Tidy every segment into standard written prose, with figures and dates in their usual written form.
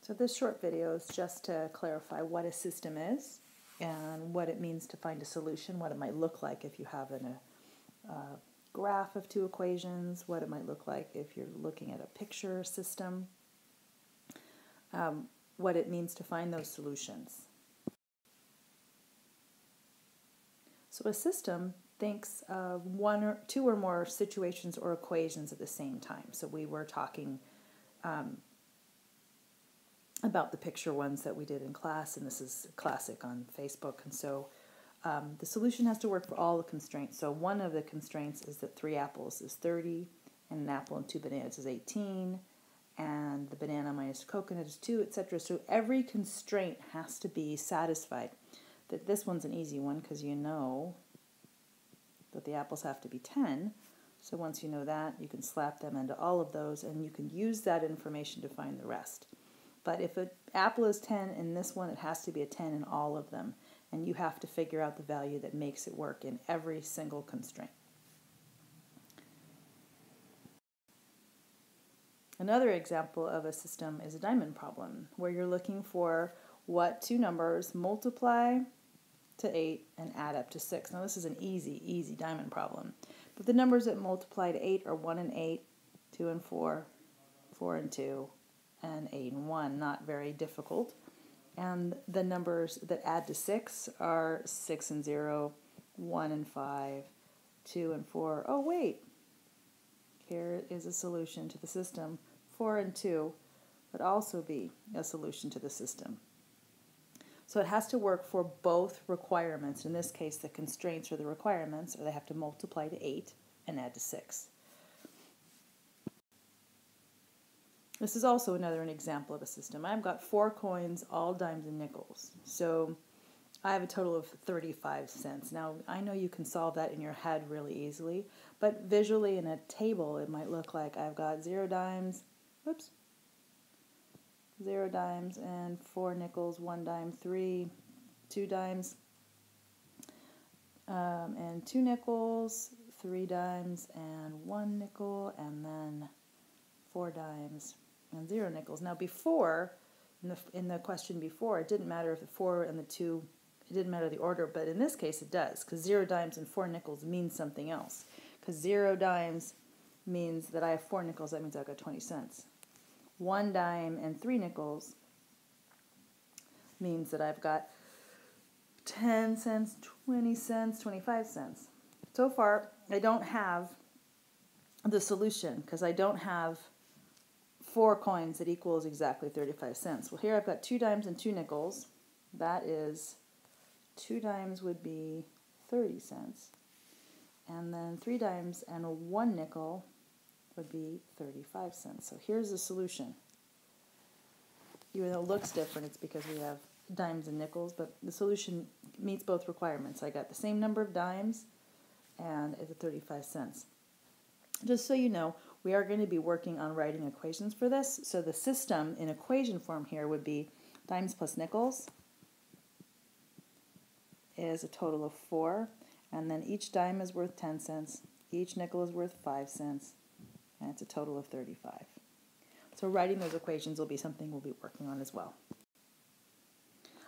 So this short video is just to clarify what a system is and what it means to find a solution, what it might look like if you have a graph of two equations, what it might look like if you're looking at a picture system, what it means to find those solutions. So a system thinks of one or two or more situations or equations at the same time. So we were talking about the picture ones that we did in class, and this is classic on Facebook. And so the solution has to work for all the constraints. So one of the constraints is that 3 apples is 30, and an apple and 2 bananas is 18, and the banana minus coconut is 2, etc. So every constraint has to be satisfied. That this one's an easy one because you know that the apples have to be 10. So once you know that, you can slap them into all of those, and you can use that information to find the rest. But if an apple is 10 in this one, it has to be a 10 in all of them. And you have to figure out the value that makes it work in every single constraint. Another example of a system is a diamond problem, where you're looking for what two numbers multiply to 8 and add up to 6. Now this is an easy diamond problem. But the numbers that multiply to 8 are 1 and 8, 2 and 4, 4 and 2, and 8 and 1, not very difficult. And the numbers that add to 6 are 6 and 0, 1 and 5, 2 and 4. Oh wait, here is a solution to the system. 4 and 2 would also be a solution to the system. So it has to work for both requirements. In this case, the constraints are the requirements, or they have to multiply to 8 and add to 6. This is also an example of a system. I've got 4 coins, all dimes and nickels. So I have a total of 35 cents. Now, I know you can solve that in your head really easily, but visually in a table, it might look like I've got 0 dimes, 0 dimes and 4 nickels, 1 dime, 3, 2 dimes, and 2 nickels, 3 dimes and 1 nickel, and then 4 dimes and 0 nickels. Now before, in the question before, it didn't matter if the 4 and the 2, it didn't matter the order, but in this case it does, because 0 dimes and 4 nickels means something else. Because 0 dimes means that I have 4 nickels, that means I've got 20 cents. 1 dime and 3 nickels means that I've got 10 cents, 20 cents, 25 cents. So far, I don't have the solution because I don't have 4 coins that equals exactly 35 cents. Well, here I've got 2 dimes and 2 nickels. That is, 2 dimes would be 30 cents. And then 3 dimes and 1 nickel would be 35 cents. So here's the solution. Even though it looks different, it's because we have dimes and nickels, but the solution meets both requirements. I got the same number of dimes and it's 35 cents. Just so you know, we are going to be working on writing equations for this. So the system in equation form here would be dimes plus nickels is a total of 4, and then each dime is worth 10 cents, each nickel is worth 5 cents, and it's a total of 35. So writing those equations will be something we'll be working on as well.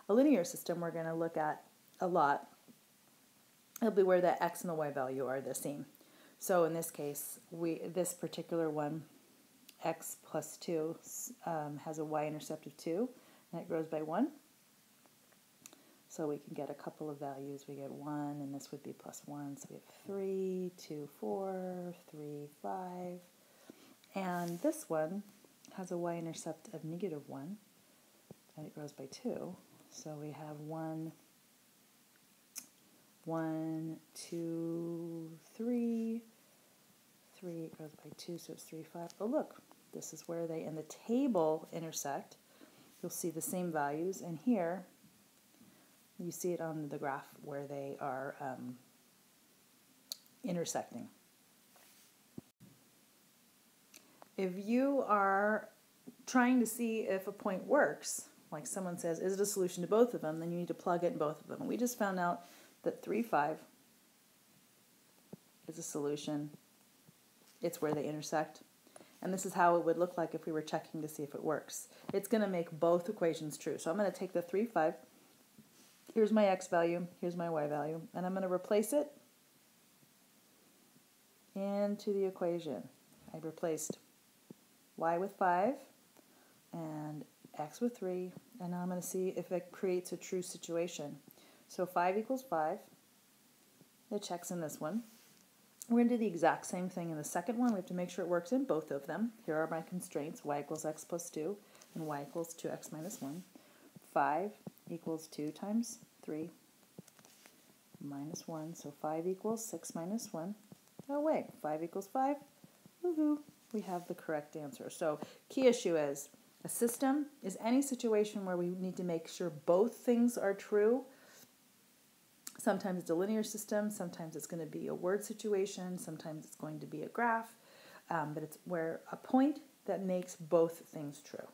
A linear system we're going to look at a lot. It'll be where the x and the y value are the same. So in this case, this particular one, x plus 2, has a y-intercept of 2, and it grows by 1. So we can get a couple of values. We get 1, and this would be plus 1. So we have 3, 2, 4, 3, 5. And this one has a y-intercept of negative 1, and it grows by 2. So we have 1, 1, 2, 3, 3 grows by 2, so it's 3, 5. Oh look, this is where they in the table intersect. You'll see the same values, and here you see it on the graph where they are intersecting. If you are trying to see if a point works, like someone says, is it a solution to both of them, then you need to plug it in both of them. And we just found out that 3, 5 is a solution. It's where they intersect. And this is how it would look like if we were checking to see if it works. It's going to make both equations true. So I'm going to take the 3, 5. Here's my x value. Here's my y value. And I'm going to replace it into the equation. I replaced y with 5 and x with 3. And now I'm going to see if it creates a true situation. So 5 equals 5. It checks in this one. We're going to do the exact same thing in the second one. We have to make sure it works in both of them. Here are my constraints. Y equals x plus 2 and y equals 2x minus 1. 5 equals 2 times 3 minus 1. So 5 equals 6 minus 1. Oh wait, 5 equals 5. Woohoo! We have the correct answer. So key issue is a system is any situation where we need to make sure both things are true. Sometimes it's a linear system, sometimes it's going to be a word situation, sometimes it's going to be a graph, but it's where a point that makes both things true.